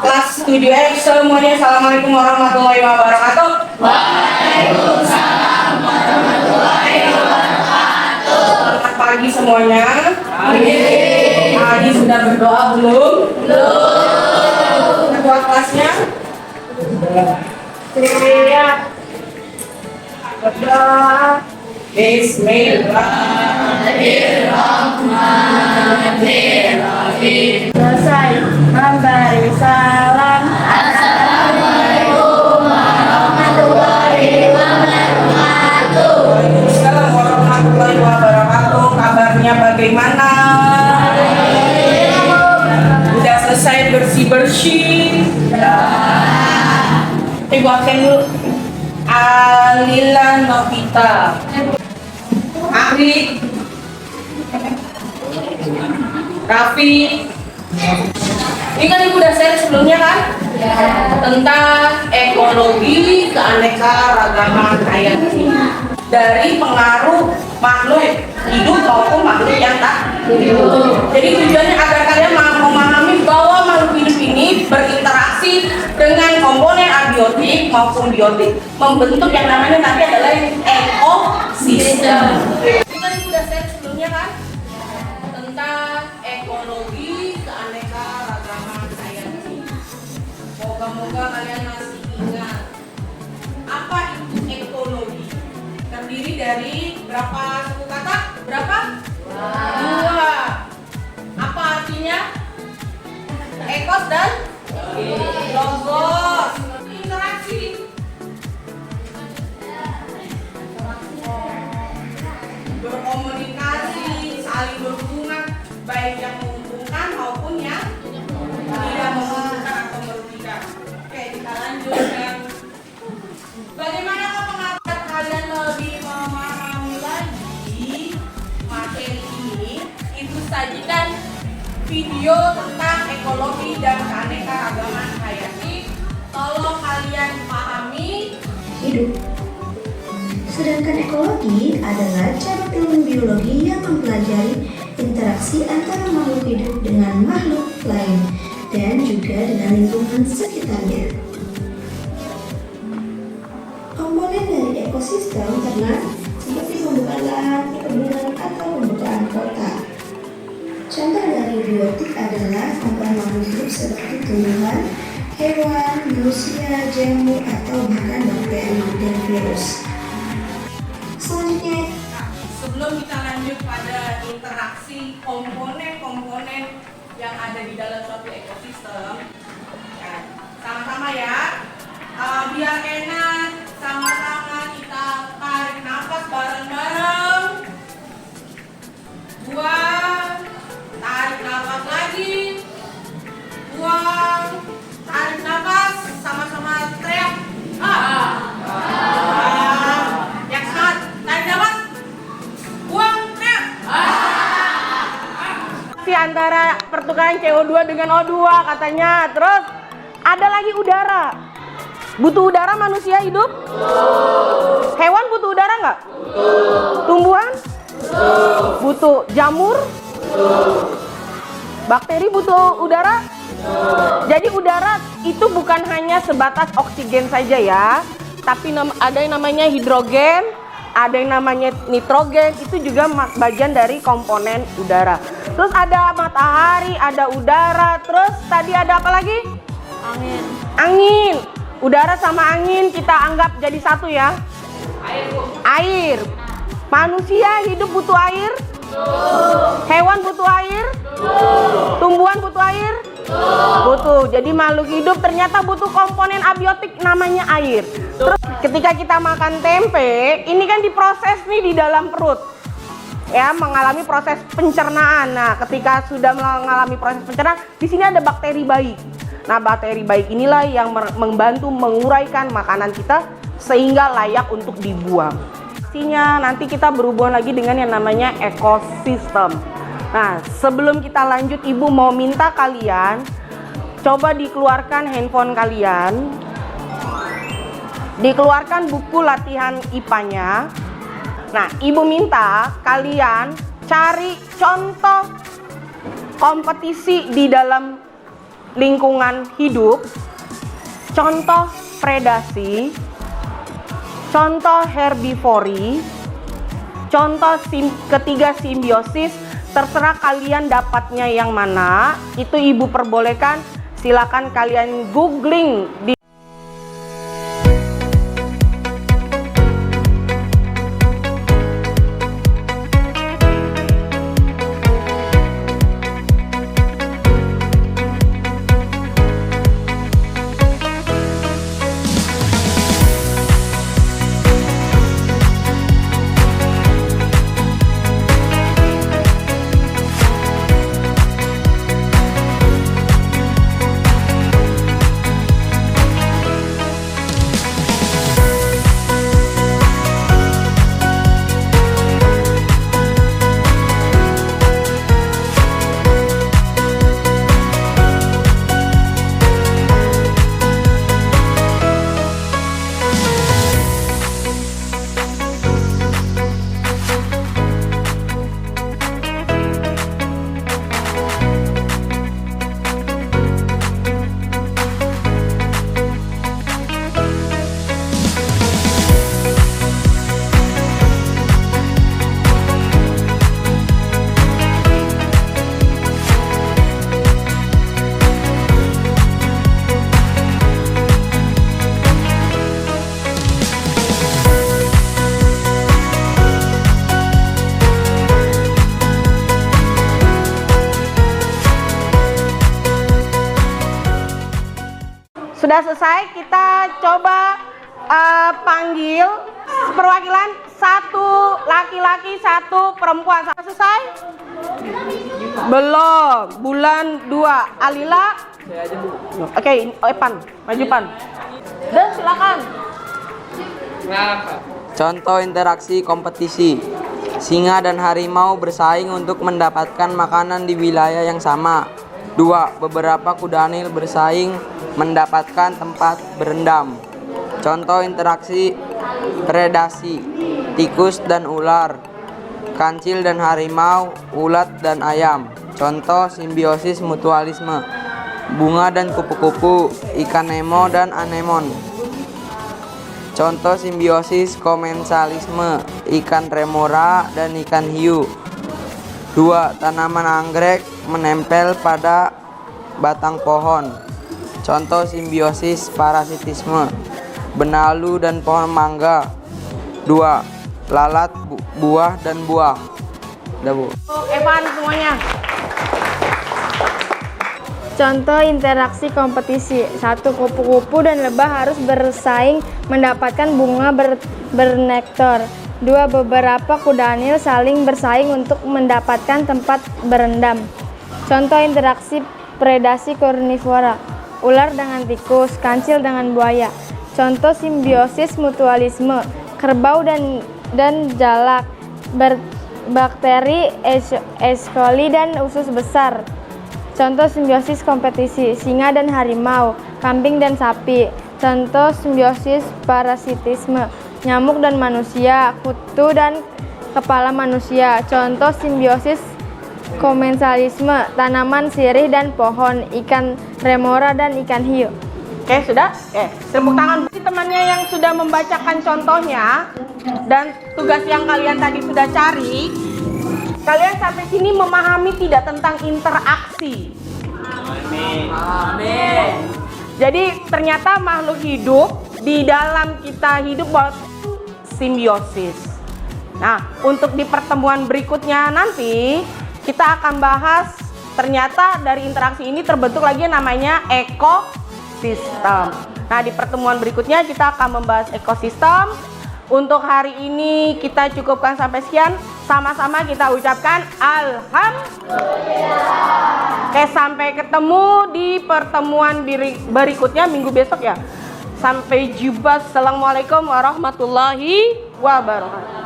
Kelas 7F semuanya, assalamualaikum warahmatullahi wabarakatuh. Waalaikumsalam warahmatullahi wabarakatuh. Selamat pagi semuanya. Pagi sudah berdoa belum? Belum. Ketua kelasnya? Siap. Berdoa. Bismillahirrahmanirrahim. Selesai memberi salam. Assalamualaikum warahmatullahi wabarakatuh. Waalaikumsalam warahmatullahi wabarakatuh. Kabarnya bagaimana? Udah selesai bersih-bersih? Ibakan dulu. Alila Novita. Ahli. Raffi. Ini kan ibu udah share sebelumnya kan? Tentang ekologi keanekaragaman hayati dari pengaruh makhluk hidup maupun makhluk yang tak hidup. Jadi tujuannya agar kalian memahami bahwa makhluk hidup ini berinteraksi dengan komponen abiotik maupun biotik, membentuk yang namanya nanti adalah ekosistem. Ini kan ibu udah share sebelumnya kan? Tentang ekologi keanekaragaman hayati. Moga-moga kalian masih ingat apa itu ekologi. Terdiri dari berapa suku kata? Berapa? Dua. Apa artinya? Ekos dan logos. Interaksi. Berkomunikasi, saling berhubungan, baik yang menguntungkan maupun yang tidak menguntungkan atau merugikan. Oke, kita lanjutkan. Bagaimana pengajar kalian lebih memahami lagi materi ini? Ibu sajikan video tentang ekologi dan keanekaragaman hayati. Tolong kalian pahami hidup. Sedangkan ekologi adalah cara ilmu biologi yang mempelajari interaksi antara makhluk hidup dengan makhluk lain dan juga dengan lingkungan sekitarnya. Komponen dari ekosistem ternak seperti pembukaan lahan, perkebunan atau pembukaan kota. Contoh dari biotik adalah komponen makhluk hidup seperti tumbuhan, hewan, manusia, jamur, atau bahkan bakteri dan virus. Selanjutnya, sebelum kita lanjut pada interaksi komponen-komponen yang ada di dalam suatu ekosistem, ya, sama-sama ya, biar enak, sama-sama kita tarik nafas bareng-bareng, buang, tarik nafas lagi, buang, tarik nafas, sama-sama teriak, yang semangat, tarik nafas, buang, teriak. Antara pertukaran CO2 dengan O2 katanya. Terus ada lagi udara. Butuh udara manusia hidup? Hewan butuh udara nggak? Tumbuhan? Butuh. Jamur? Bakteri butuh udara? Jadi udara itu bukan hanya sebatas oksigen saja ya, tapi ada yang namanya hidrogen, ada yang namanya nitrogen, itu juga bagian dari komponen udara. Terus ada matahari, ada udara, terus tadi ada apa lagi? Angin. Udara sama angin kita anggap jadi satu ya. Air. Manusia hidup butuh air? Hewan butuh air? Tumbuhan butuh air? Butuh. Jadi makhluk hidup ternyata butuh komponen abiotik namanya air. Terus ketika kita makan tempe, ini kan diproses nih di dalam perut, ya, mengalami proses pencernaan. Nah, ketika sudah mengalami proses pencernaan, di sini ada bakteri baik. Nah, bakteri baik inilah yang membantu menguraikan makanan kita sehingga layak untuk dibuang. Pastinya nanti kita berhubungan lagi dengan yang namanya ekosistem. Nah, sebelum kita lanjut, Ibu mau minta kalian coba dikeluarkan handphone kalian, dikeluarkan buku latihan IPA-nya. Nah, Ibu minta kalian cari contoh kompetisi di dalam lingkungan hidup, contoh predasi, contoh herbivori, contoh ketiga simbiosis. Terserah kalian dapatnya yang mana, itu ibu perbolehkan. Silakan kalian googling di sudah selesai. Kita coba panggil perwakilan, satu laki-laki, satu perempuan. Sudah selesai? Belum. Bulan 2. Alila? Oke, Epan, maju Pan. Dan silakan. Contoh interaksi kompetisi. Singa dan harimau bersaing untuk mendapatkan makanan di wilayah yang sama. 2. Beberapa kuda nil bersaing mendapatkan tempat berendam. Contoh interaksi predasi. Tikus dan ular, kancil dan harimau, ulat dan ayam. Contoh simbiosis mutualisme. Bunga dan kupu-kupu, ikan Nemo dan anemon. Contoh simbiosis komensalisme, ikan remora dan ikan hiu. 2. Tanaman anggrek menempel pada batang pohon. Contoh simbiosis parasitisme, benalu dan pohon mangga. 2. Lalat, buah dan buah. Udah, Bu. Evan semuanya. Contoh interaksi kompetisi. 1. Kupu-kupu dan lebah harus bersaing mendapatkan bunga bernektar. 2. Beberapa kuda nil saling bersaing untuk mendapatkan tempat berendam. Contoh interaksi predasi karnivora. Ular dengan tikus, kancil dengan buaya. Contoh simbiosis mutualisme. Kerbau dan jalak, bakteri E. coli dan usus besar. Contoh simbiosis kompetisi. Singa dan harimau, kambing dan sapi. Contoh simbiosis parasitisme. Nyamuk dan manusia, kutu dan kepala manusia. Contoh simbiosis komensalisme. Tanaman sirih dan pohon, ikan remora dan ikan hiu. Oke, sudah? Tepuk tangan bagi temannya yang sudah membacakan contohnya dan tugas yang kalian tadi sudah cari. Kalian sampai sini memahami tidak tentang interaksi? Amin. Jadi ternyata makhluk hidup di dalam kita hidup simbiosis. Nah, untuk di pertemuan berikutnya nanti kita akan bahas ternyata dari interaksi ini terbentuk lagi namanya ekosistem. Nah, di pertemuan berikutnya kita akan membahas ekosistem. Untuk hari ini kita cukupkan sampai sekian. Sama-sama kita ucapkan alhamdulillah. Oke, sampai ketemu di pertemuan berikutnya minggu besok ya. Sampai jumpa. Assalamualaikum warahmatullahi wabarakatuh.